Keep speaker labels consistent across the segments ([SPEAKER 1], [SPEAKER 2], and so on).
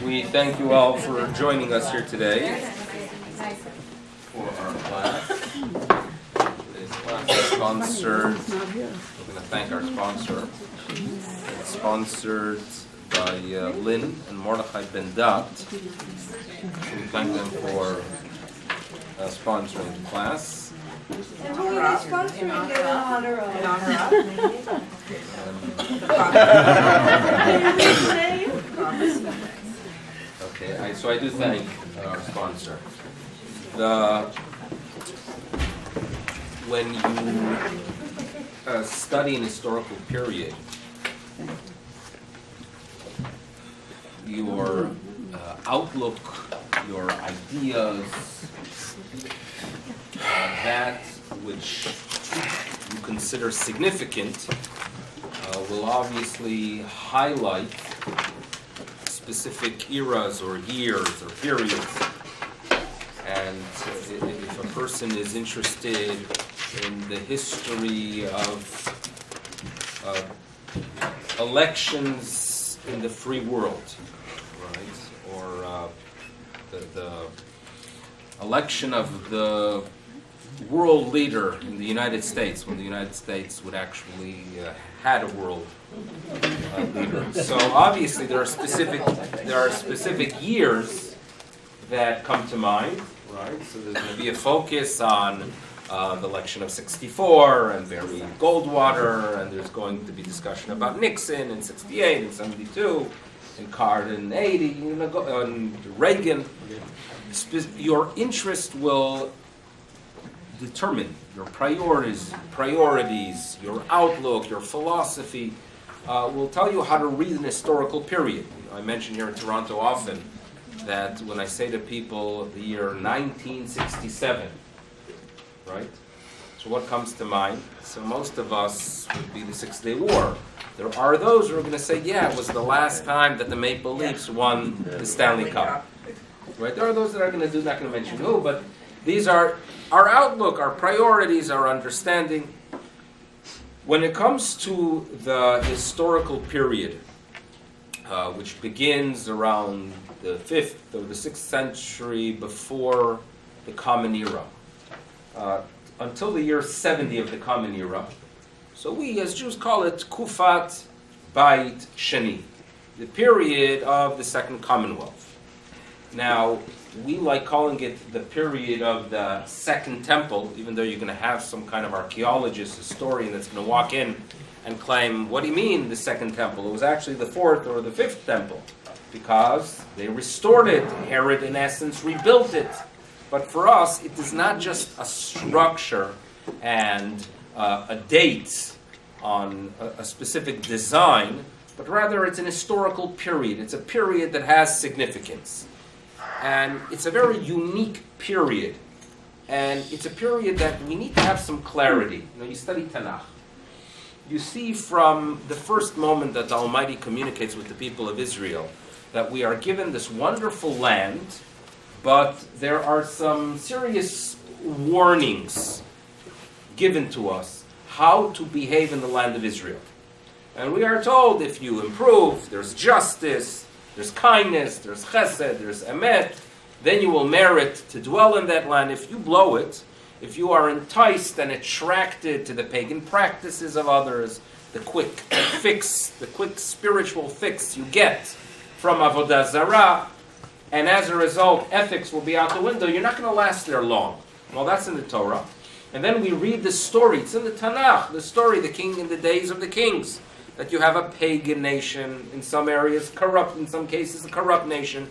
[SPEAKER 1] We thank you all for joining us here today for our class. Today's class is sponsored. We're going to thank our sponsor. It's sponsored by Lynn and Mordechai Ben-Dat. We thank them for sponsoring the class.
[SPEAKER 2] And who are they sponsoring it in honor of?
[SPEAKER 3] In honor of?
[SPEAKER 1] Okay, so I do thank our sponsor. When you study an historical period, your outlook, your ideas, that which you consider significant will obviously highlight specific eras or years or periods. And if a person is interested in the history of elections in the free world, right, or the election of the world leader in the United States, when the United States would actually had a world leader. So obviously there are specific years that come to mind, right? So there's going to be a focus on the election of '64 and Barry Goldwater, and there's going to be discussion about Nixon in '68 and '72, and Carter in '80, and Reagan. Your interest will determine your priorities, your outlook, your philosophy, will tell you how to read an historical period. I mention here in Toronto often that when I say to people the year 1967, right? So what comes to mind? So most of us would be the Six-Day War. There are those who are going to say, yeah, it was the last time that the Maple Leafs won the Stanley Cup. Right? There are those that are going to do, not going to mention who, but these are our outlook, our priorities, our understanding. When it comes to the historical period, which begins around the 5th or the 6th century before the Common Era, until the year 70 of the Common Era, so we as Jews call it Kufat Bait Sheni, the period of the Second Commonwealth. Now, we like calling it the period of the Second Temple, even though you're going to have some kind of archaeologist, historian that's going to walk in and claim, what do you mean the Second Temple? It was actually the 4th or the 5th Temple, because they restored it. Herod, in essence, rebuilt it. But for us, it is not just a structure and a date on a specific design, but rather it's an historical period. It's a period that has significance. And it's a very unique period. And it's a period that we need to have some clarity. You study Tanakh. You see from the first moment that the Almighty communicates with the people of Israel that we are given this wonderful land, but there are some serious warnings given to us how to behave in the land of Israel. And we are told if you improve, there's justice, there's kindness, there's chesed, there's emet, then you will merit to dwell in that land. If you blow it, if you are enticed and attracted to the pagan practices of others, the quick fix, the quick spiritual fix you get from Avodah Zarah, and as a result, ethics will be out the window, you're not going to last there long. Well, that's in the Torah. And then we read the story, it's in the Tanakh, the story, the king in the days of the kings, that you have a pagan nation, in some areas corrupt, in some cases a corrupt nation.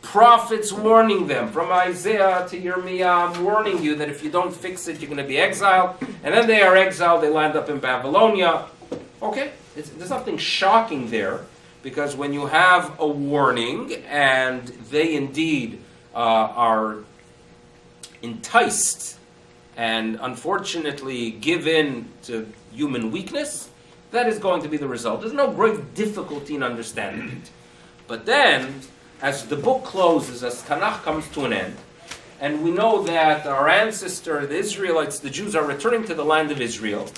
[SPEAKER 1] Prophets warning them, from Isaiah to Yirmiyah, warning you that if you don't fix it, you're going to be exiled. And then they are exiled, they land up in Babylonia. Okay, there's nothing shocking there, because when you have a warning, and they indeed are enticed, and unfortunately give in to human weakness, that is going to be the result. There's no great difficulty in understanding it. But then, as the book closes, as Tanakh comes to an end, and we know that our ancestor, the Israelites, the Jews, are returning to the land of Israel,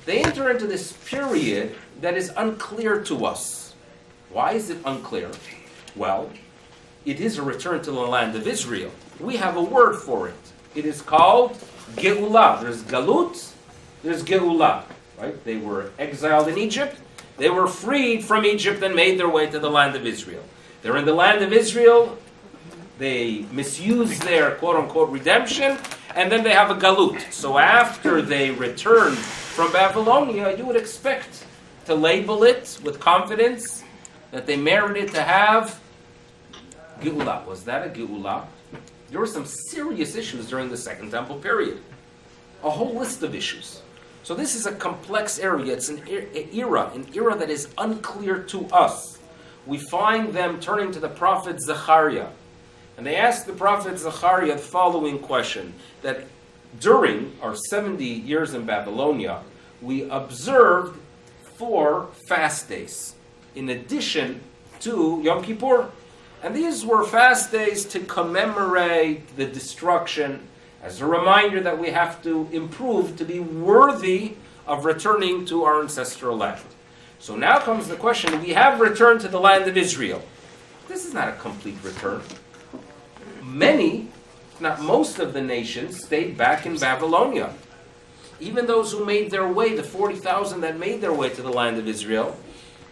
[SPEAKER 1] they enter into this period that is unclear to us. Why is it unclear? Well, it is a return to the land of Israel. We have a word for it. It is called Geulah. There's Galut, there's Geulah. Right? They were exiled in Egypt. They were freed from Egypt and made their way to the land of Israel. They're in the land of Israel. They misuse their quote-unquote redemption, and then they have a galut. So after they return from Babylonia, you would expect to label it with confidence that they merited to have Geulah. Was that a Geulah? There were some serious issues during the Second Temple period. A whole list of issues. So this is a complex area. It's an era that is unclear to us. We find them turning to the prophet Zechariah. And they asked the prophet Zechariah the following question, that during our 70 years in Babylonia, we observed 4 fast days, in addition to Yom Kippur. And these were fast days to commemorate the destruction, as a reminder that we have to improve to be worthy of returning to our ancestral land. So now comes the question, we have returned to the land of Israel. This is not a complete return. Many, if not most of the nations, stayed back in Babylonia. Even those who made their way, the 40,000 that made their way to the land of Israel,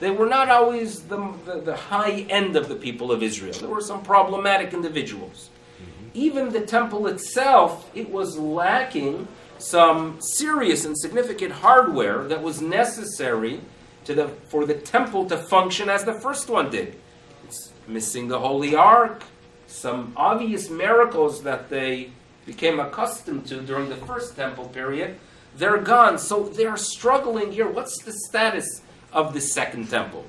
[SPEAKER 1] they were not always the high end of the people of Israel. There were some problematic individuals. Even the temple itself, it was lacking some serious and significant hardware that was necessary for the temple to function as the first one did. It's missing the Holy Ark, some obvious miracles that they became accustomed to during the first temple period, they're gone. So they're struggling here. What's the status of the second temple?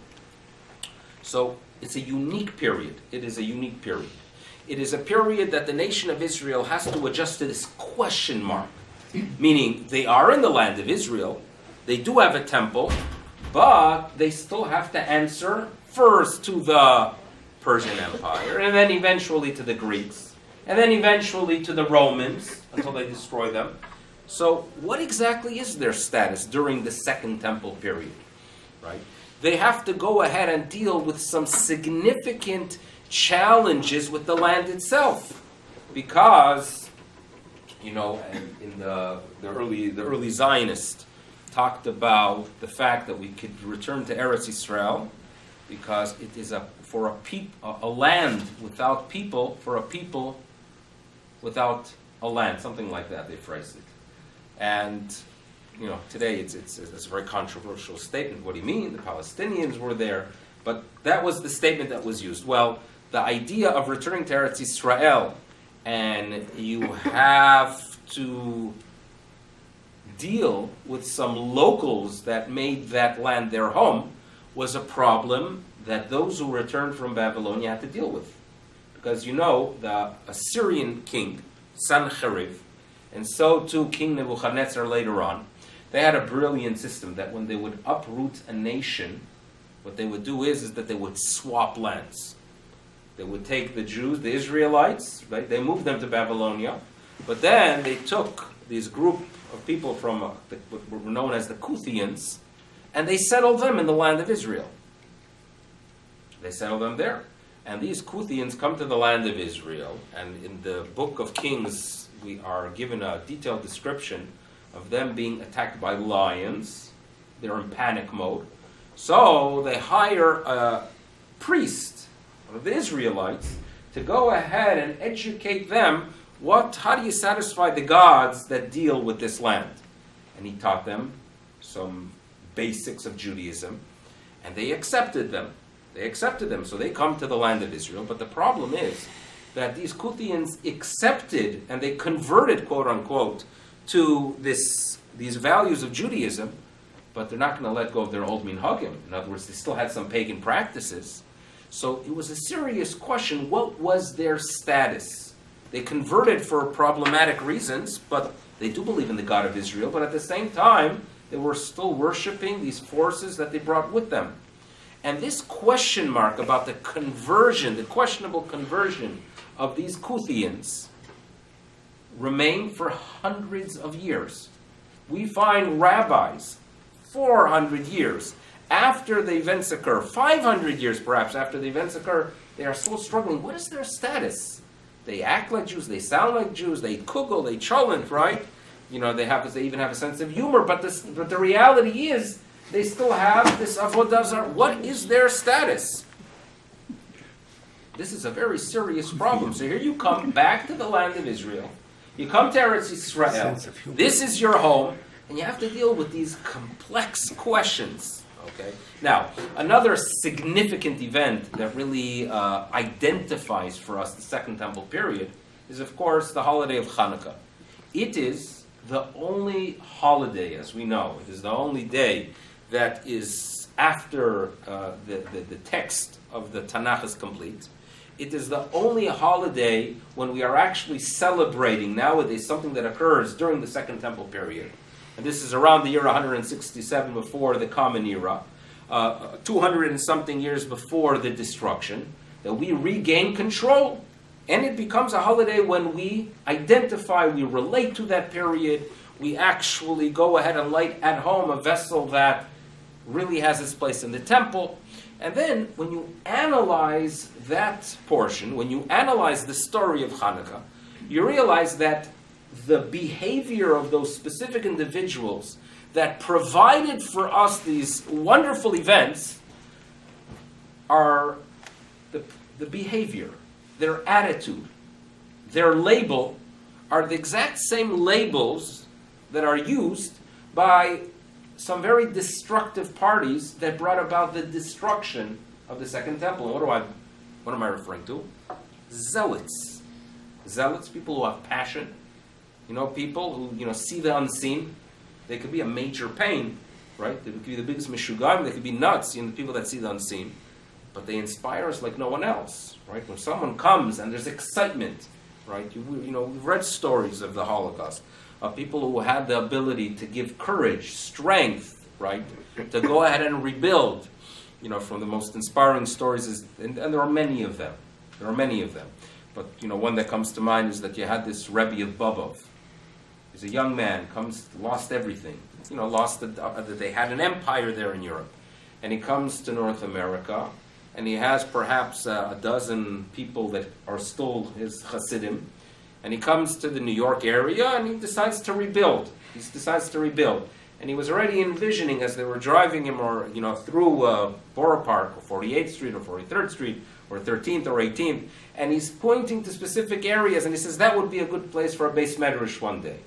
[SPEAKER 1] So it's a unique period. It is a unique period. It is a period that the nation of Israel has to adjust to this question mark. Meaning, they are in the land of Israel, they do have a temple, but they still have to answer first to the Persian Empire, and then eventually to the Greeks, and then eventually to the Romans, until they destroy them. So, what exactly is their status during the Second Temple period? Right? They have to go ahead and deal with some significant challenges with the land itself, because, in the early Zionists talked about the fact that we could return to Eretz Yisrael because it is a land without people, for a people without a land, something like that they phrased it. And today it's a very controversial statement. What do you mean? The Palestinians were there, but that was the statement that was used. Well, the idea of returning to Eretz Yisrael, and you have to deal with some locals that made that land their home, was a problem that those who returned from Babylonia had to deal with. Because the Assyrian king, Sennacherib, and so too King Nebuchadnezzar later on, they had a brilliant system that when they would uproot a nation, what they would do is that they would swap lands. They would take the Jews, the Israelites, right? They moved them to Babylonia, but then they took these group of people from what were known as the Kuthians, and they settled them in the land of Israel. They settled them there. And these Kuthians come to the land of Israel, and in the book of Kings, we are given a detailed description of them being attacked by lions. They're in panic mode. So they hire a priest of the Israelites to go ahead and educate them how do you satisfy the gods that deal with this land? And he taught them some basics of Judaism, and they accepted them. So they come to the land of Israel, but the problem is that these Kuthians accepted and they converted, quote unquote, to these values of Judaism, but they're not going to let go of their old minhagim. In other words, they still had some pagan practices. So it was a serious question. What was their status? They converted for problematic reasons, but they do believe in the God of Israel, but at the same time, they were still worshiping these forces that they brought with them. And this question mark about the conversion, the questionable conversion of these Kuthians, remained for hundreds of years. We find rabbis, 400 years after the events occur, 500 years perhaps after the events occur, They are still struggling. What is their status? They act like Jews, they sound like Jews, they kugel, they cholent, right? They even have a sense of humor, but the reality is, they still have this avodah zarah. What is their status? This is a very serious problem. So here you come back to the land of Israel. You come to Eretz Yisrael. This is your home, and you have to deal with these complex questions. Okay. Now, another significant event that really identifies for us the Second Temple period is, of course, the holiday of Hanukkah. It is the only holiday, as we know, it is the only day that is after the text of the Tanakh is complete. It is the only holiday when we are actually celebrating nowadays something that occurs during the Second Temple period. And this is around the year 167 before the Common Era, 200 and something years before the destruction, that we regain control. And it becomes a holiday when we identify, we relate to that period, we actually go ahead and light at home a vessel that really has its place in the temple. And then, when you analyze that portion, when you analyze the story of Hanukkah, you realize that the behavior of those specific individuals that provided for us these wonderful events are the behavior, their attitude, their label are the exact same labels that are used by some very destructive parties that brought about the destruction of the Second Temple. And what am I referring to? Zealots. Zealots, people who have passion. People who, see the unseen. They could be a major pain, right? They could be the biggest mishugam. They could be nuts, the people that see the unseen. But they inspire us like no one else, right? When someone comes and there's excitement, right? We've read stories of the Holocaust, of people who had the ability to give courage, strength, right? To go ahead and rebuild. From the most inspiring stories, and there are many of them. There are many of them. But, one that comes to mind is that you had this Rebbe of Bobov. He's a young man, lost everything. They had an empire there in Europe. And he comes to North America, and he has perhaps a dozen people that are still his Hasidim. And he comes to the New York area, and he decides to rebuild. And he was already envisioning, as they were driving him through Borough Park, or 48th Street, or 43rd Street, or 13th, or 18th, and he's pointing to specific areas, and he says, that would be a good place for a Beis Medrash one day.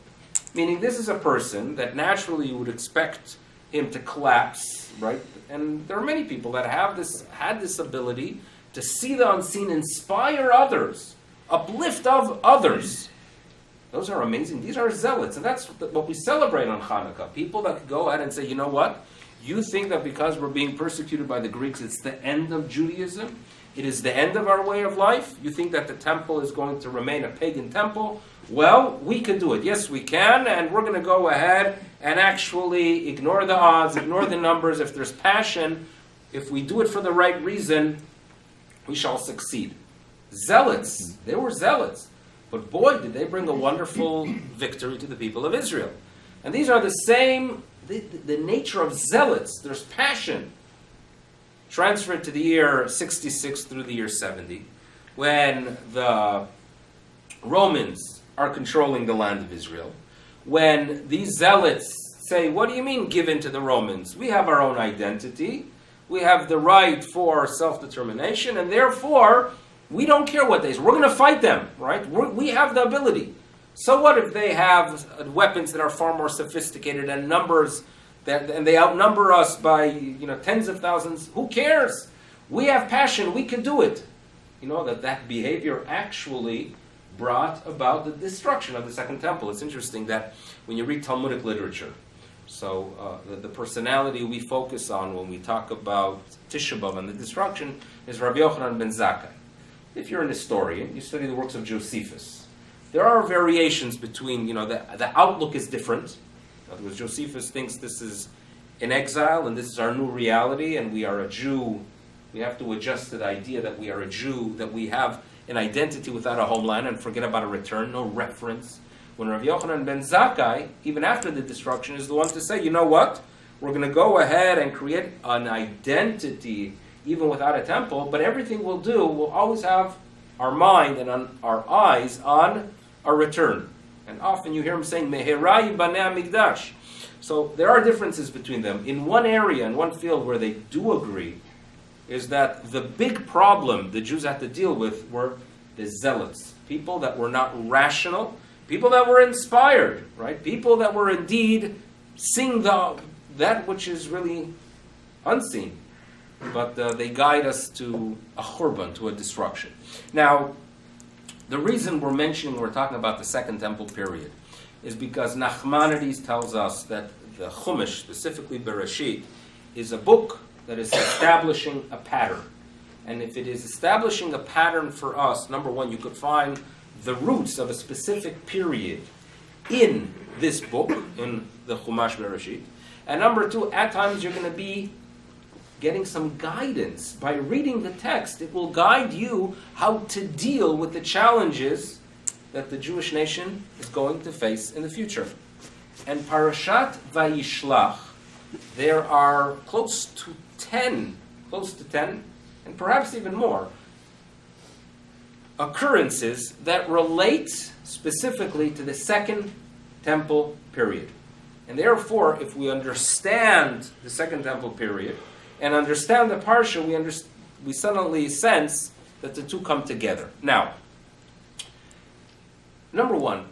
[SPEAKER 1] Meaning this is a person that naturally you would expect him to collapse, right? And there are many people that had this ability to see the unseen, inspire others, uplift of others. Those are amazing. These are zealots, and that's what we celebrate on Hanukkah. People that go ahead and say, you know what? You think that because we're being persecuted by the Greeks, it's the end of Judaism? It is the end of our way of life? You think that the temple is going to remain a pagan temple? Well, we can do it. Yes, we can, and we're going to go ahead and actually ignore the odds, ignore the numbers. If there's passion, if we do it for the right reason, we shall succeed. Zealots, they were zealots. But boy, did they bring a wonderful victory to the people of Israel. And these are the same, the nature of zealots. There's passion. Transferred to the year 66 through the year 70, when the Romans are controlling the land of Israel. When these zealots say, what do you mean give in to the Romans? We have our own identity. We have the right for self-determination, and therefore, we don't care what they say. We're going to fight them, right? We have the ability. So what if they have weapons that are far more sophisticated and numbers and they outnumber us by tens of thousands? Who cares? We have passion. We can do it. That behavior actually brought about the destruction of the Second Temple. It's interesting that when you read Talmudic literature, so the personality we focus on when we talk about Tisha B'Av and the destruction is Rabbi Yochanan ben Zakkai. If you're an historian, you study the works of Josephus. There are variations between, the outlook is different. In other words, Josephus thinks this is in exile and this is our new reality and we are a Jew. We have to adjust to the idea that we are a Jew, that we have an identity without a homeland and forget about a return, no reference. When Rabbi Yochanan ben Zakkai, even after the destruction, is the one to say, you know what? We're going to go ahead and create an identity even without a temple, but everything we'll do will always have our mind and our eyes on a return. And often you hear him saying, Meherai Banei HaMikdash. So there are differences between them. In one area, in one field where they do agree, is that the big problem the Jews had to deal with were the zealots. People that were not rational, people that were inspired, right? People that were indeed seeing that which is really unseen. But they guide us to a churban, to a destruction. Now, the reason we're talking about the Second Temple period, is because Nachmanides tells us that the Chumash, specifically Bereshit, is a book that is establishing a pattern. And if it is establishing a pattern for us, number one, you could find the roots of a specific period in this book, in the Chumash Bereshit. And number two, at times you're going to be getting some guidance. By reading the text, it will guide you how to deal with the challenges that the Jewish nation is going to face in the future. And Parashat Vayishlach, there are close to 10, and perhaps even more, occurrences that relate specifically to the Second Temple period. And therefore, if we understand the Second Temple period, and understand the Parsha, we suddenly sense that the two come together. Now, number one,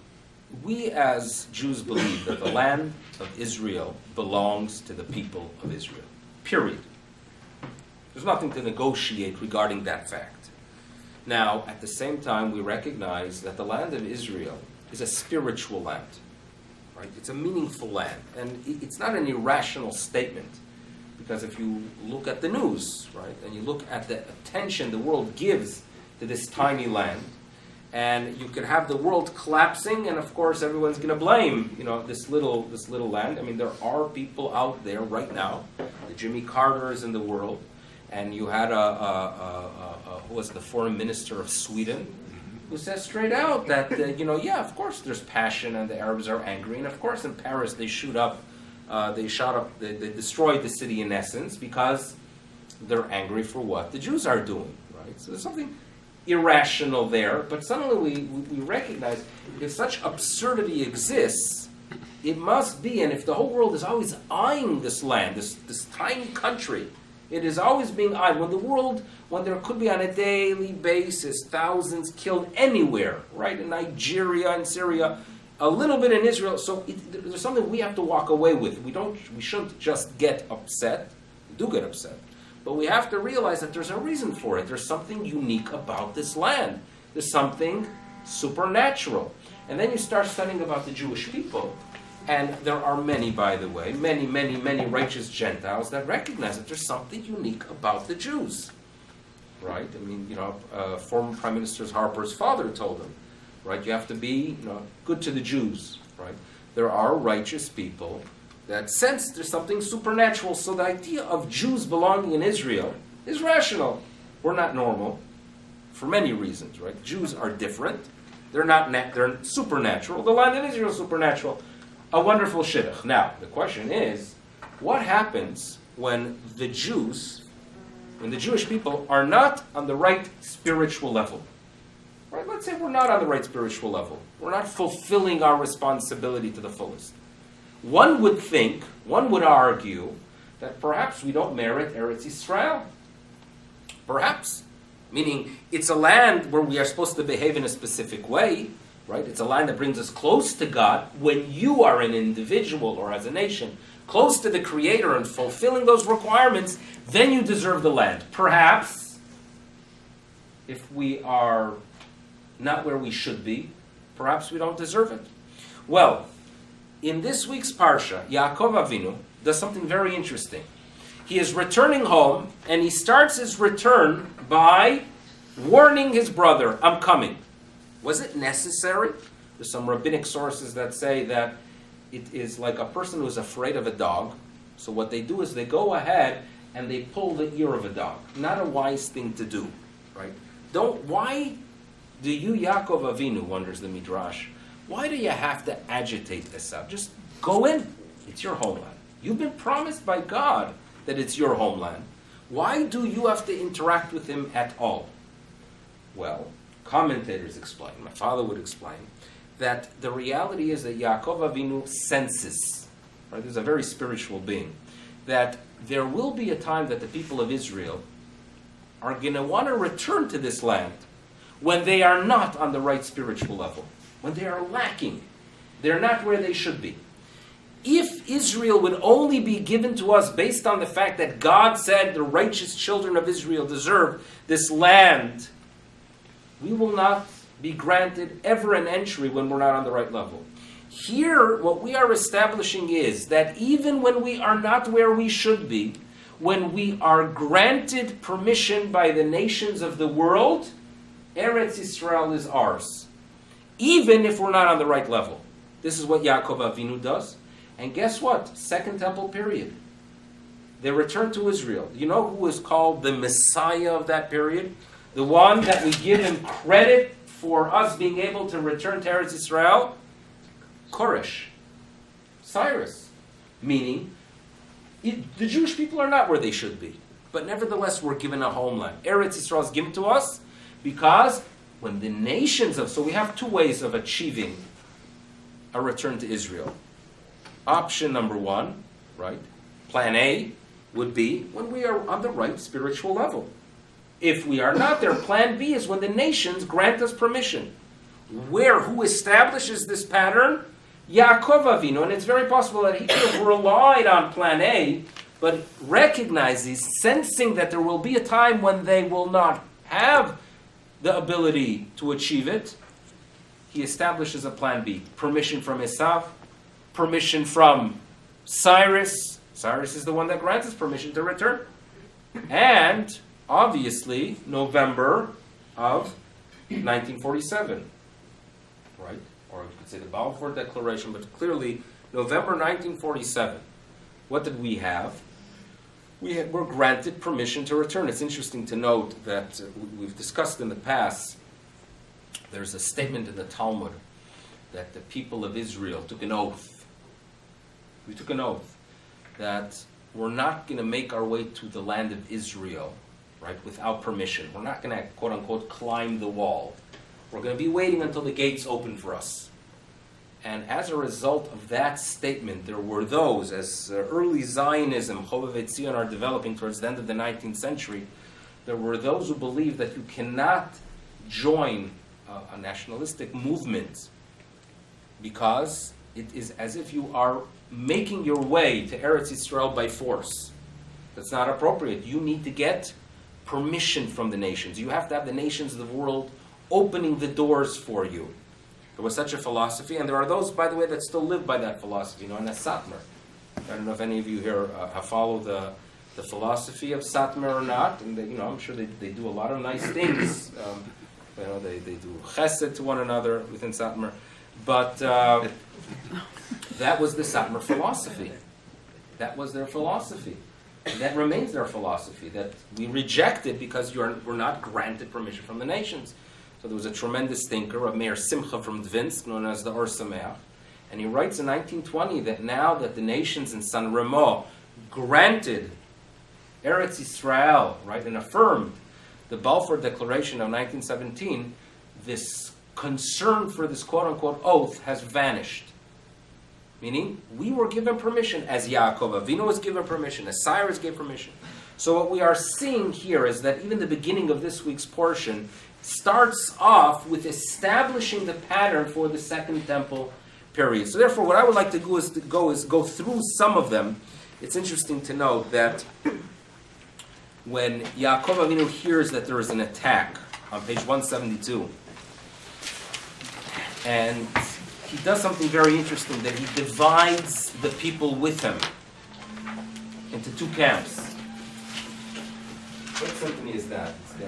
[SPEAKER 1] we as Jews believe that the land of Israel belongs to the people of Israel. Period. There's nothing to negotiate regarding that fact. Now, at the same time, we recognize that the land of Israel is a spiritual land. Right? It's a meaningful land. And it's not an irrational statement. Because if you look at the news, right, and you look at the attention the world gives to this tiny land, and you could have the world collapsing, and of course everyone's going to blame, this little land. I mean, there are people out there right now, the Jimmy Carters in the world, and you had who was the foreign minister of Sweden, who says straight out that of course there's passion and the Arabs are angry, and of course in Paris they they destroyed the city in essence because they're angry for what the Jews are doing, right? So there's something irrational there, but suddenly we recognize if such absurdity exists, it must be, and if the whole world is always eyeing this land, this tiny country, it is always being eyed. When there could be on a daily basis thousands killed anywhere, right? In Nigeria and Syria, a little bit in Israel, so there's something we have to walk away with. We shouldn't just get upset. We do get upset. But we have to realize that there's a reason for it. There's something unique about this land. There's something supernatural. And then you start studying about the Jewish people. And there are many, by the way, many righteous Gentiles that recognize that there's something unique about the Jews. Right? I mean, former Prime Minister Harper's father told him, right? You have to be, good to the Jews, right? There are righteous people that sense there's something supernatural. So the idea of Jews belonging in Israel is rational. We're not normal for many reasons, right? Jews are different. They're supernatural. The land of Israel is supernatural. A wonderful shidduch. Now, the question is, what happens when the Jewish people are not on the right spiritual level? Right? Let's say we're not on the right spiritual level. We're not fulfilling our responsibility to the fullest. One would argue, that perhaps we don't merit Eretz Yisrael. Perhaps. Meaning, it's a land where we are supposed to behave in a specific way, right? It's a land that brings us close to God. When you are an individual or as a nation, close to the Creator and fulfilling those requirements, then you deserve the land. Perhaps, if we are not where we should be, perhaps we don't deserve it. Well, in this week's Parsha, Yaakov Avinu does something very interesting. He is returning home, and he starts his return by warning his brother, I'm coming. Was it necessary? There's some rabbinic sources that say that it is like a person who's afraid of a dog. So what they do is they go ahead and they pull the ear of a dog. Not a wise thing to do, right? Why do you, Yaakov Avinu, wonders the Midrash, why do you have to agitate this out? Just go in. It's your homeland. You've been promised by God that it's your homeland. Why do you have to interact with him at all? Well, commentators explain, my father would explain, that the reality is that Yaakov Avinu senses, right? He's a very spiritual being, that there will be a time that the people of Israel are going to want to return to this land when they are not on the right spiritual level, when they are lacking. They're not where they should be. If Israel would only be given to us based on the fact that God said the righteous children of Israel deserve this land, we will not be granted ever an entry when we're not on the right level. Here, what we are establishing is that even when we are not where we should be, when we are granted permission by the nations of the world, Eretz Yisrael is ours. Even if we're not on the right level. This is what Yaakov Avinu does. And guess what? Second Temple period. They return to Israel. You know who is called the Messiah of that period? The one that we give him credit for us being able to return to Eretz Yisrael? Koresh. Cyrus. Meaning, the Jewish people are not where they should be. But nevertheless, we're given a homeland. Eretz Yisrael is given to us because when the nations of... So we have two ways of achieving a return to Israel. Option number one, right? Plan A would be when we are on the right spiritual level. If we are not there, plan B is when the nations grant us permission. Who establishes this pattern? Yaakov Avinu. And it's very possible that he could have relied on plan A, but recognizes, sensing that there will be a time when they will not have the ability to achieve it, he establishes a plan B. Permission from Esav, permission from Cyrus. Cyrus is the one that grants us permission to return. And, obviously, November of 1947. Right? Or you could say the Balfour Declaration, but clearly, November 1947. What did we have? We were granted permission to return. It's interesting to note that we've discussed in the past, there's a statement in the Talmud that the people of Israel took an oath. We took an oath that we're not going to make our way to the land of Israel, right, without permission. We're not going to, quote unquote, climb the wall. We're going to be waiting until the gates open for us. And as a result of that statement, there were those, as early Zionism, Chovevei Tzion, are developing towards the end of the 19th century, there were those who believed that you cannot join a nationalistic movement because it is as if you are making your way to Eretz Yisrael by force. That's not appropriate. You need to get permission from the nations. You have to have the nations of the world opening the doors for you. There was such a philosophy, and there are those, by the way, that still live by that philosophy, known as Satmar. I don't know if any of you here follow the philosophy of Satmar or not, and they, I'm sure they do a lot of nice things. They do chesed to one another within Satmar, but that was the Satmar philosophy. That was their philosophy. And that remains their philosophy, that we reject it because we're not granted permission from the nations. So there was a tremendous thinker, a Meir Simcha from Dvinsk, known as the Or Sameach, and he writes in 1920 that now that the nations in San Remo granted Eretz Yisrael, right, and affirmed the Balfour Declaration of 1917, this concern for this quote-unquote oath has vanished. Meaning, we were given permission, as Yaakov Avinu was given permission, as Cyrus gave permission. So what we are seeing here is that even the beginning of this week's portion starts off with establishing the pattern for the Second Temple period. So therefore, what I would like to do is go through some of them. It's interesting to note that when Yaakov Avinu hears that there is an attack on page 172, and he does something very interesting, that he divides the people with him into two camps. What symphony is that?
[SPEAKER 3] I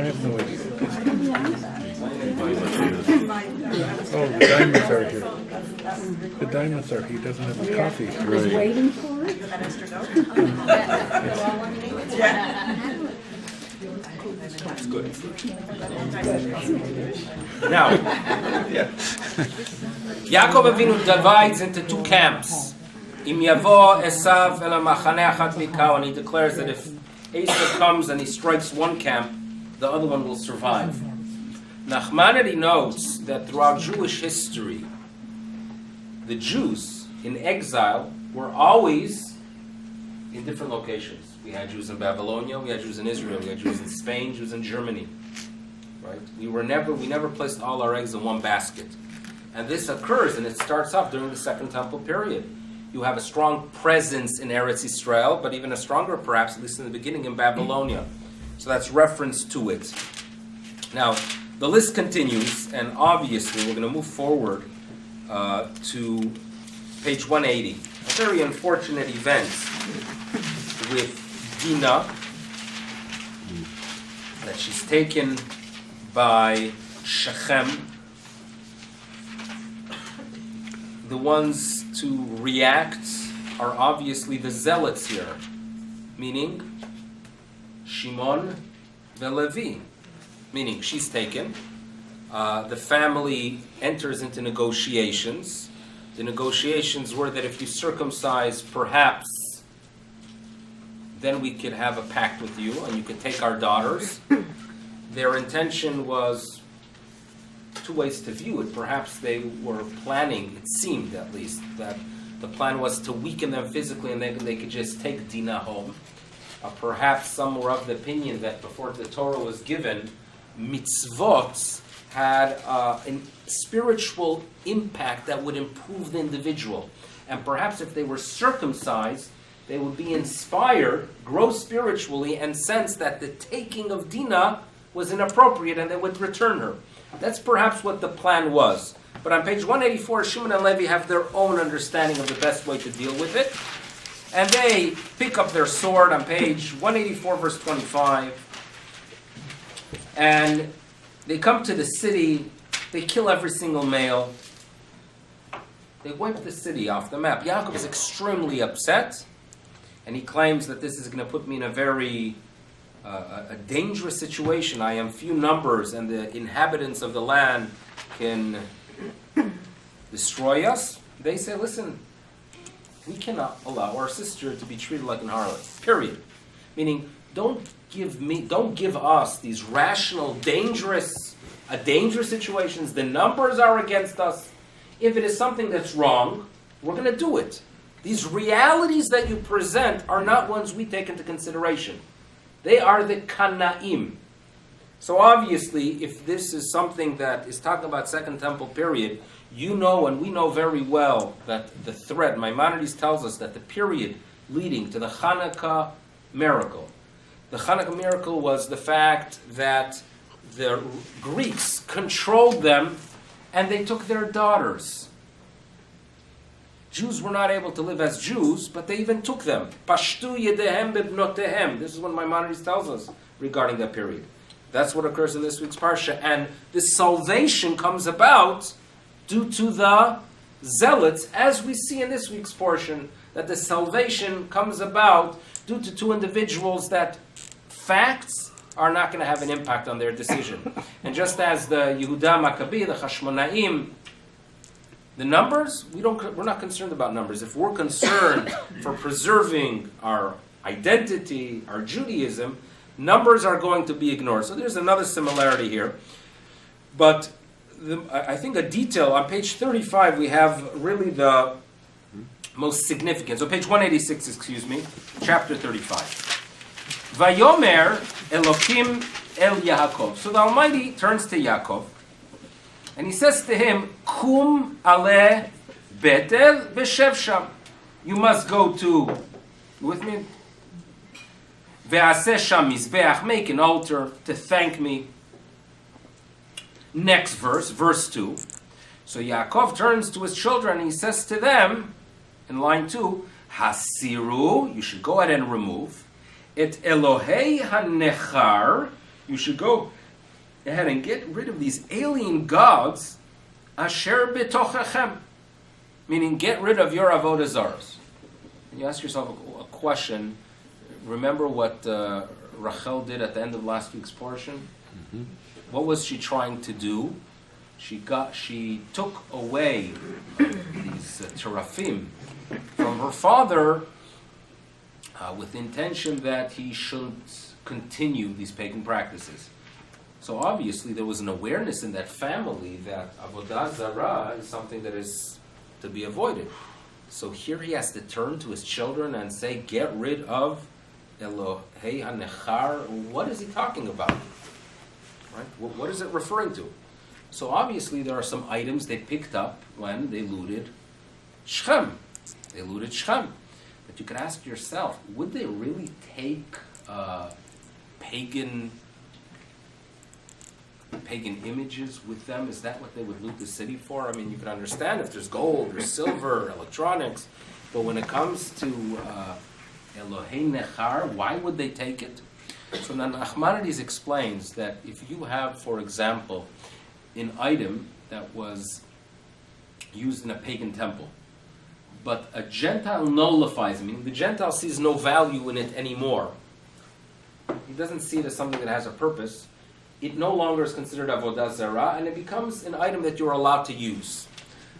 [SPEAKER 3] have no idea. Oh, the diamonds are here. The diamonds are here. He doesn't have his coffee.
[SPEAKER 2] I was waiting for it.
[SPEAKER 1] It's good. Now, Yaakov Avinu divides into two camps. Im yavo Esav el machane achat mikau, and he declares that if Esau comes and he strikes one camp, the other one will survive. Nachmanides notes that throughout Jewish history, the Jews in exile were always in different locations. We had Jews in Babylonia, we had Jews in Israel, we had Jews in Spain, Jews in Germany. Right? We never placed all our eggs in one basket. And this occurs, and it starts off during the Second Temple period. You have a strong presence in Eretz Yisrael, but even a stronger, perhaps, at least in the beginning, in Babylonia. So that's reference to it. Now, the list continues, and obviously we're going to move forward to page 180. A very unfortunate event with Dinah, that she's taken by Shechem. The ones to react are obviously the zealots here, meaning Shimon veLevi, meaning she's taken. The family enters into negotiations. The negotiations were that if you circumcise, perhaps then we could have a pact with you and you could take our daughters. Their intention was two ways to view it. Perhaps they were planning, it seemed at least, that the plan was to weaken them physically and they could just take Dinah home. Perhaps some were of the opinion that before the Torah was given, mitzvot had a spiritual impact that would improve the individual. And perhaps if they were circumcised, they would be inspired, grow spiritually, and sense that the taking of Dinah was inappropriate and they would return her. That's perhaps what the plan was. But on page 184, Shimon and Levi have their own understanding of the best way to deal with it. And they pick up their sword on page 184, verse 25. And they come to the city. They kill every single male. They wipe the city off the map. Yaakov is extremely upset. And he claims that this is going to put me in a very a dangerous situation. I am few numbers, and the inhabitants of the land can destroy us. They say, listen, we cannot allow our sister to be treated like an harlot. Period. Meaning, don't give us these rational, dangerous situations. The numbers are against us. If it is something that's wrong, we're going to do it. These realities that you present are not ones we take into consideration. They are the Kanaim. So obviously, if this is something that is talking about Second Temple period, you know and we know very well that the thread, Maimonides tells us that the period leading to the Hanukkah miracle. The Hanukkah miracle was the fact that the Greeks controlled them and they took their daughters. Jews were not able to live as Jews, but they even took them. Pashtu yedehem bibnotehem. This is what Maimonides tells us regarding that period. That's what occurs in this week's Parsha. And this salvation comes about due to the zealots, as we see in this week's portion, that the salvation comes about due to two individuals that facts are not going to have an impact on their decision. And just as the Yehuda Maccabi, the Hashmonaim, the numbers, we're not concerned about numbers. If we're concerned for preserving our identity, our Judaism, numbers are going to be ignored. So there's another similarity here. But I think a detail, on page 35, we have really the most significant. So page 186, chapter 35. Vayomer Elokim El Yaakov. So the Almighty turns to Yaakov, and he says to him, Kum ale Betel v'shev sham. You must go to, you with me? Ve'aseh sham mizbeach, make an altar to thank me. Next verse, verse 2. So Yaakov turns to his children and he says to them, in line 2, Hasiru, you should go ahead and remove. Et Elohei hanechar, you should go ahead and get rid of these alien gods, asher betochachem, meaning get rid of your avodah zaros. And you ask yourself a question. Remember what Rachel did at the end of last week's portion? Mm-hmm. What was she trying to do? She took away these teraphim from her father with the intention that he shouldn't continue these pagan practices. So obviously there was an awareness in that family that Avodah Zarah is something that is to be avoided. So here he has to turn to his children and say, get rid of Elohei HaNechar. What is he talking about? Right? What is it referring to? So obviously there are some items they picked up when they looted Shechem. They looted Shechem. But you could ask yourself, would they really take pagan images with them? Is that what they would loot the city for? I mean, you can understand if there's gold or silver, electronics, but when it comes to Elohei Nechar, why would they take it? So now Nachmanides explains that if you have, for example, an item that was used in a pagan temple, but a Gentile nullifies it, meaning the Gentile sees no value in it anymore. He doesn't see it as something that has a purpose. It no longer is considered Avodah Zarah, and it becomes an item that you're allowed to use.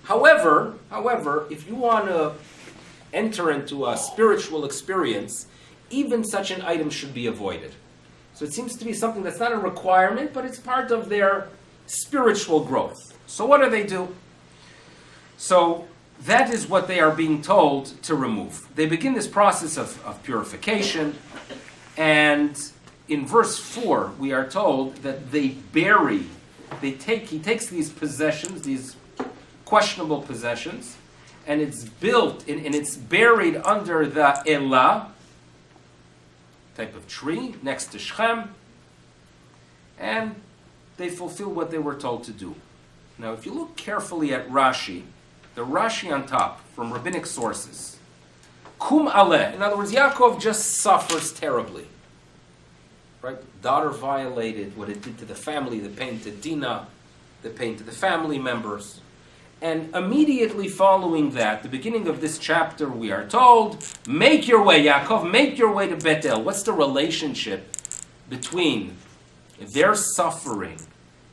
[SPEAKER 1] However, if you want to enter into a spiritual experience, even such an item should be avoided. So it seems to be something that's not a requirement, but it's part of their spiritual growth. So what do? So that is what they are being told to remove. They begin this process of purification, and in verse 4, we are told that he takes these possessions, these questionable possessions, and it's built, and it's buried under the Elah, type of tree, next to Shechem, and they fulfill what they were told to do. Now, if you look carefully at Rashi, the Rashi on top, from rabbinic sources, Kum Aleh, in other words, Yaakov just suffers terribly. Right? Daughter violated what it did to the family, the pain to Dinah, the pain to the family members. And immediately following that, the beginning of this chapter, we are told, make your way, Yaakov, make your way to Bethel. What's the relationship between their suffering,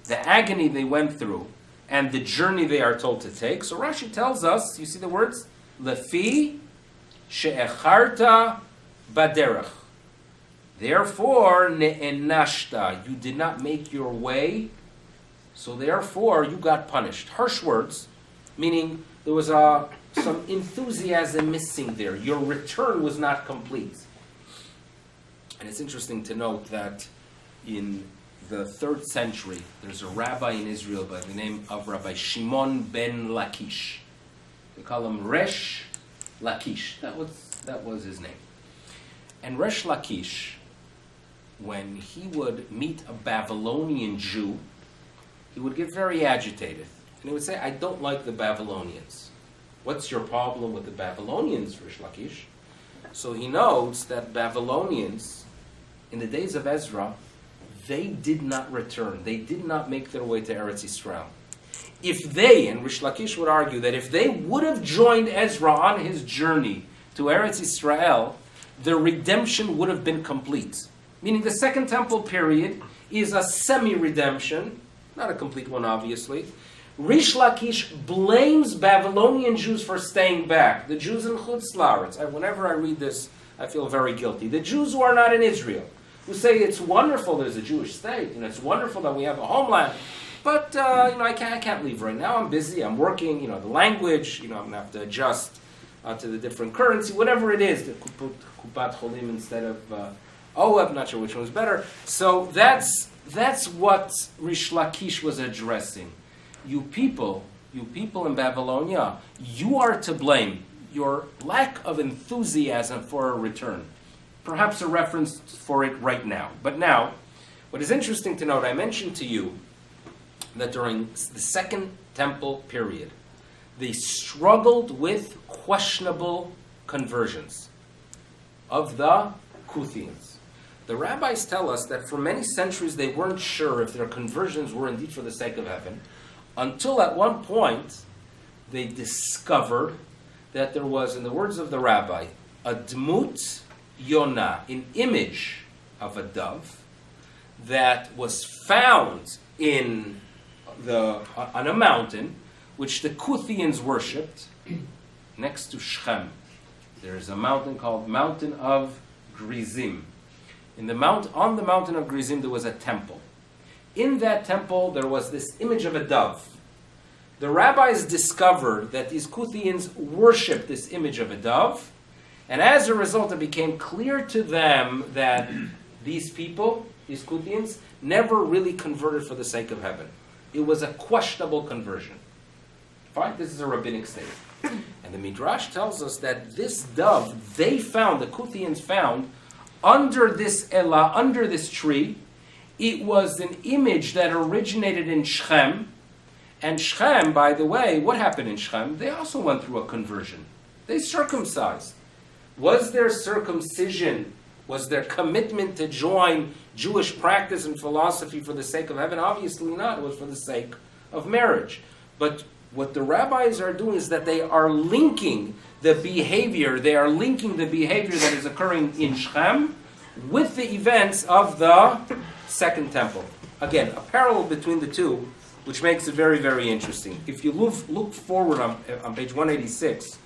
[SPEAKER 1] the agony they went through, and the journey they are told to take? So Rashi tells us, you see the words? Lefi she'echarta baderech. Therefore, ne'enashta, you did not make your way, so therefore you got punished. Harsh words, meaning there was some enthusiasm missing there. Your return was not complete. And it's interesting to note that in the 3rd century, there's a rabbi in Israel by the name of Rabbi Shimon ben Lakish. They call him Resh Lakish. That was his name. And Resh Lakish, when he would meet a Babylonian Jew, he would get very agitated. And he would say, I don't like the Babylonians. What's your problem with the Babylonians, Resh Lakish? So he notes that Babylonians, in the days of Ezra, they did not return. They did not make their way to Eretz Yisrael. If they, and Resh Lakish would argue that if they would have joined Ezra on his journey to Eretz Yisrael, the redemption would have been complete. Meaning the Second Temple period is a semi-redemption, not a complete one, obviously. Resh Lakish blames Babylonian Jews for staying back. The Jews in Chutz La'aretz. Whenever I read this, I feel very guilty. The Jews who are not in Israel, who say it's wonderful there's a Jewish state, and it's wonderful that we have a homeland, but I can't leave right now. I'm busy. I'm working. The language. I'm gonna have to adjust to the different currency, whatever it is. The Kupat Cholim instead of I'm not sure which one is better. So that's what Resh Lakish was addressing. You people in Babylonia, you are to blame. Your lack of enthusiasm for a return. Perhaps a reference for it right now. But now, what is interesting to note, I mentioned to you that during the Second Temple period, they struggled with questionable conversions of the Kuthians. The rabbis tell us that for many centuries they weren't sure if their conversions were indeed for the sake of heaven, until at one point they discovered that there was, in the words of the rabbi, a dmut yonah, an image of a dove that was found on a mountain, which the Kuthians worshipped. next to Shechem. There is a mountain called Mountain of Grizim. On the mountain of Grizim there was a temple. In that temple there was this image of a dove. The rabbis discovered that these Kuthians worshipped this image of a dove, and as a result it became clear to them that these people, these Kuthians, never really converted for the sake of heaven. It was a questionable conversion. Fine, this is a rabbinic statement. And the Midrash tells us that this dove the Kuthians found, under this Elah, under this tree. It was an image that originated in Shechem. And Shechem, by the way, what happened in Shechem? They also went through a conversion. They circumcised. Was there circumcision? Was there commitment to join Jewish practice and philosophy for the sake of heaven? Obviously not. It was for the sake of marriage. But what the rabbis are doing is that they are linking the behavior that is occurring in Shechem with the events of the Second Temple. Again, a parallel between the two, which makes it very, very interesting. If you look forward on page 186,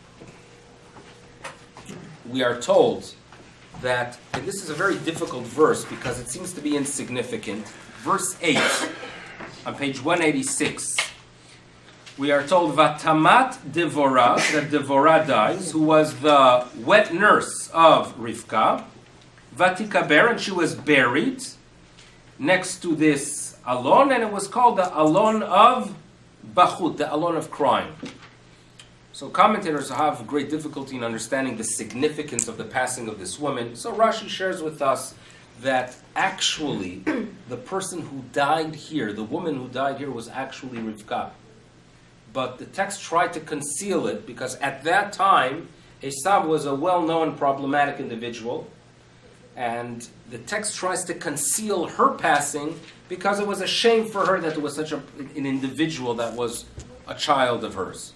[SPEAKER 1] we are told that, and this is a very difficult verse because it seems to be insignificant, verse 8 on page 186, we are told, Vatamat Devorah, that Devorah dies, who was the wet nurse of Rivka, Vatikaber, and she was buried next to this alon, and it was called the alon of Bachut, the alon of crying. So commentators have great difficulty in understanding the significance of the passing of this woman. So Rashi shares with us that actually the person who died here, the woman who died here, was actually Rivka. But the text tried to conceal it because at that time, Esav was a well-known problematic individual, and the text tries to conceal her passing because it was a shame for her that there was such an individual that was a child of hers.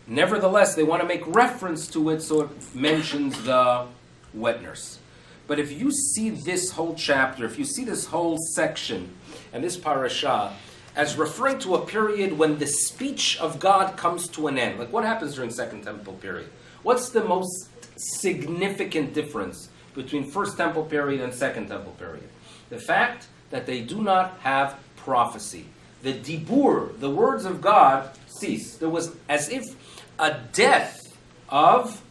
[SPEAKER 1] Nevertheless, they want to make reference to it, so it mentions the wet nurse. But if you see this whole chapter, if you see this whole section and this parasha as referring to a period when the speech of God comes to an end, like what happens during Second Temple period? What's the most significant difference between First Temple period and Second Temple period? The fact that they do not have prophecy. The dibur, the words of God, cease. There was as if a death of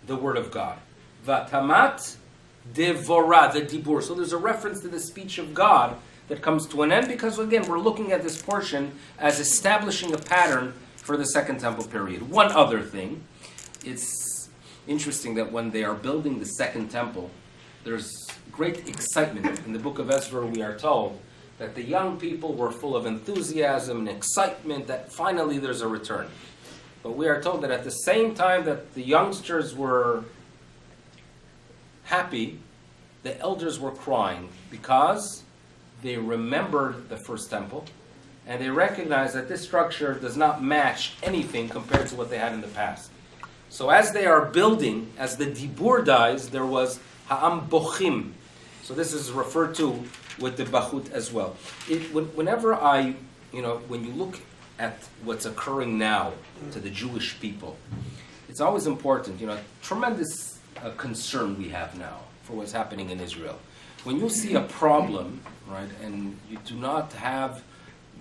[SPEAKER 1] the word of God. Vatamat devorah, the dibur. So there's a reference to the speech of God that comes to an end because, again, we're looking at this portion as establishing a pattern for the Second Temple period. One other thing, it's interesting that when they are building the Second Temple, there's great excitement. In the book of Ezra, we are told that the young people were full of enthusiasm and excitement that finally there's a return. But we are told that at the same time that the youngsters were happy, the elders were crying because they remembered the First Temple and they recognized that this structure does not match anything compared to what they had in the past. So as they are building, as the dibur dies, there was ha'am bochim. So this is referred to with the bachut as well. Whenever when you look at what's occurring now to the Jewish people, it's always important, tremendous concern we have now for what's happening in Israel. When you see a problem, right, and you do not have,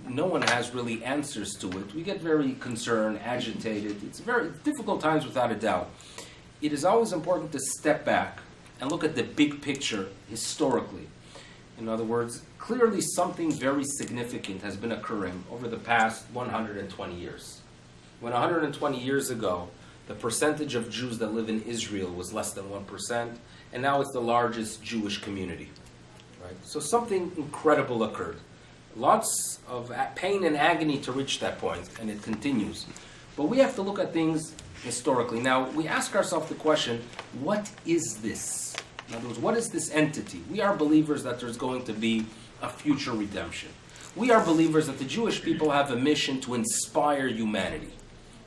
[SPEAKER 1] no one has really answers to it, we get very concerned, agitated. It's very difficult times without a doubt. It is always important to step back and look at the big picture historically. In other words, clearly something very significant has been occurring over the past 120 years. When 120 years ago, the percentage of Jews that live in Israel was less than 1%, and now it's the largest Jewish community. Right? So something incredible occurred. Lots of pain and agony to reach that point, and it continues. But we have to look at things historically. Now, we ask ourselves the question, what is this? In other words, what is this entity? We are believers that there's going to be a future redemption. We are believers that the Jewish people have a mission to inspire humanity.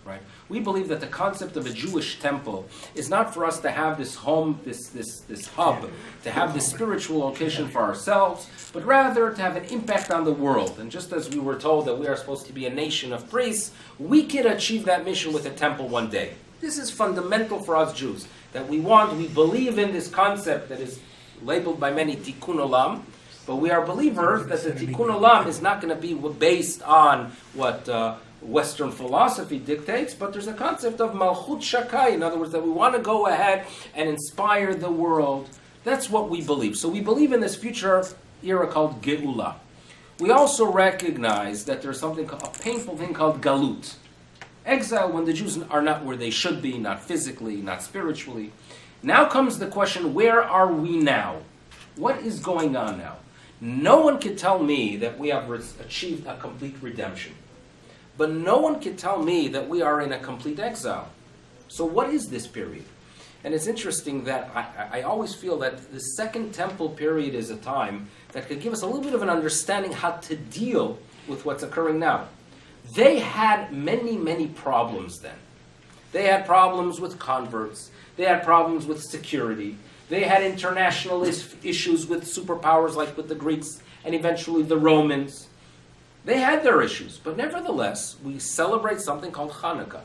[SPEAKER 1] right? We believe that the concept of a Jewish temple is not for us to have this home, this hub, to have this spiritual location for ourselves, but rather to have an impact on the world. And just as we were told that we are supposed to be a nation of priests, we can achieve that mission with a temple one day. This is fundamental for us Jews, that we believe in this concept that is labeled by many Tikkun Olam, but we are believers that the Tikkun Olam is not going to be based on what Western philosophy dictates, but there's a concept of Malchut Shakai, in other words, that we want to go ahead and inspire the world. That's what we believe. So we believe in this future era called Geula. We also recognize that there's a painful thing called Galut. Exile, when the Jews are not where they should be, not physically, not spiritually. Now comes the question, where are we now? What is going on now? No one can tell me that we have achieved a complete redemption. But no one can tell me that we are in a complete exile. So what is this period? And it's interesting that I always feel that the Second Temple period is a time that could give us a little bit of an understanding how to deal with what's occurring now. They had many, many problems then. They had problems with converts. They had problems with security. They had international issues with superpowers like with the Greeks and eventually the Romans. They had their issues, but nevertheless, we celebrate something called Hanukkah.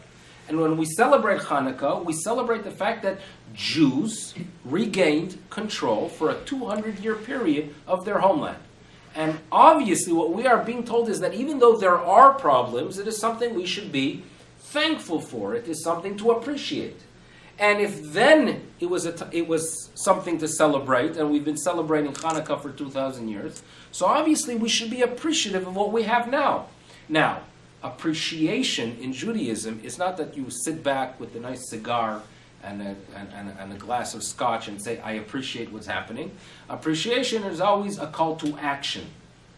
[SPEAKER 1] And when we celebrate Hanukkah, we celebrate the fact that Jews regained control for a 200-year period of their homeland. And obviously what we are being told is that even though there are problems, it is something we should be thankful for. It is something to appreciate. And if then it was something to celebrate, and we've been celebrating Hanukkah for 2,000 years, so obviously we should be appreciative of what we have now. Now, appreciation in Judaism is not that you sit back with a nice cigar and a glass of scotch and say, I appreciate what's happening. Appreciation is always a call to action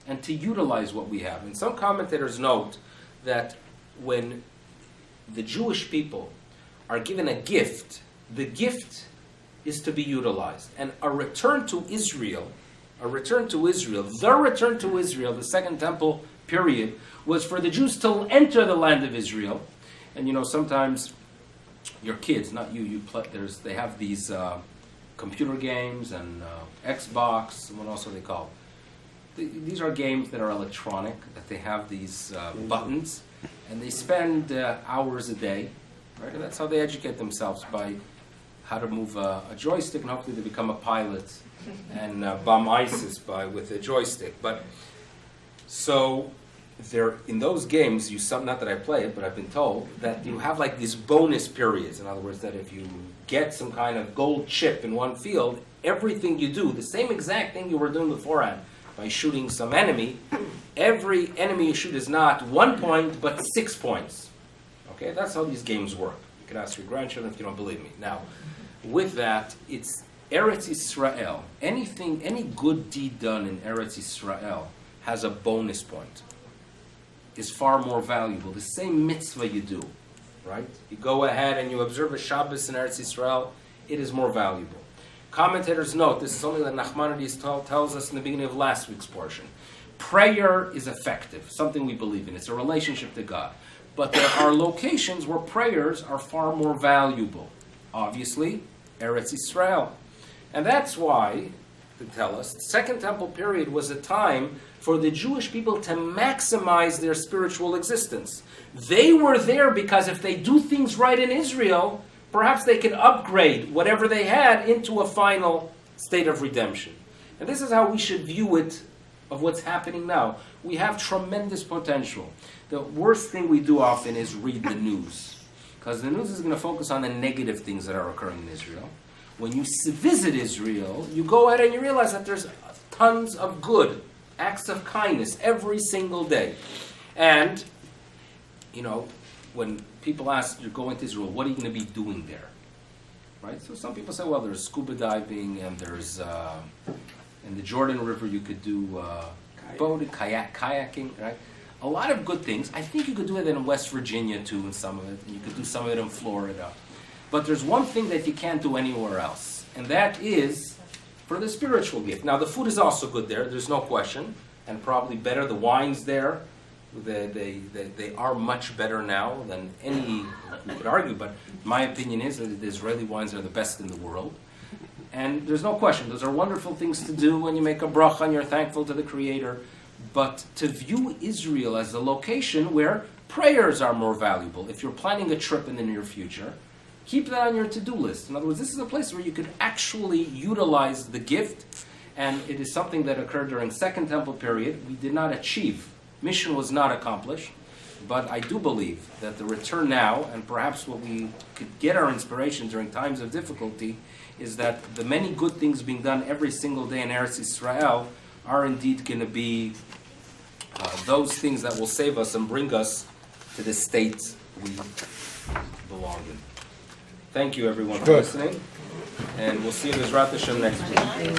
[SPEAKER 1] and to utilize what we have. And some commentators note that when the Jewish people are given a gift, the gift is to be utilized. And a return to Israel, the return to Israel, the Second Temple period, was for the Jews to enter the land of Israel. And sometimes your kids, not you play, they have these computer games and Xbox, and what else are they called? These are games that are electronic, that they have these buttons, and they spend hours a day. Right? And that's how they educate themselves, by how to move a joystick, and hopefully they become a pilot and bomb ISIS with a joystick. But so in those games, not that I play it, but I've been told that you have like these bonus periods. In other words, that if you get some kind of gold chip in one field, everything you do, the same exact thing you were doing beforehand, by shooting some enemy, every enemy you shoot is not 1 point, but 6 points. Okay, that's how these games work. You can ask your grandchildren if you don't believe me. Now, with that, it's Eretz Yisrael. Any good deed done in Eretz Yisrael has a bonus point. Is far more valuable. The same mitzvah you do, right? You go ahead and you observe a Shabbos in Eretz Yisrael, it is more valuable. Commentators note, this is something that Nachmanides tells us in the beginning of last week's portion. Prayer is effective, something we believe in. It's a relationship to God. But there are locations where prayers are far more valuable. Obviously, Eretz Yisrael. And that's why, to tell us, the Second Temple period was a time for the Jewish people to maximize their spiritual existence. They were there because if they do things right in Israel, perhaps they can upgrade whatever they had into a final state of redemption. And this is how we should view it, of what's happening now. We have tremendous potential. The worst thing we do often is read the news, because the news is going to focus on the negative things that are occurring in Israel. When you visit Israel, you go ahead and you realize that there's tons of good, acts of kindness every single day. And, when people ask, you're going to Israel, what are you going to be doing there? Right? So some people say, well, there's scuba diving, and there's, in the Jordan River, you could do boating, kayaking, right? A lot of good things. I think you could do it in West Virginia, too, in some of it. And you could do some of it in Florida. But there's one thing that you can't do anywhere else, and that is for the spiritual gift. Now, the food is also good there, there's no question, and probably better. The wine's there, They are much better now than any we could argue, but my opinion is that the Israeli wines are the best in the world. And there's no question, those are wonderful things to do when you make a bracha and you're thankful to the Creator. But to view Israel as a location where prayers are more valuable, if you're planning a trip in the near future, keep that on your to-do list. In other words, this is a place where you could actually utilize the gift, and it is something that occurred during Second Temple period. We did not achieve. Mission was not accomplished, but I do believe that the return now, and perhaps what we could get our inspiration during times of difficulty, is that the many good things being done every single day in Eretz Yisrael are indeed going to be those things that will save us and bring us to the state we belong in. Thank you, everyone, for listening, and we'll see you in Bezrat Hashem next week.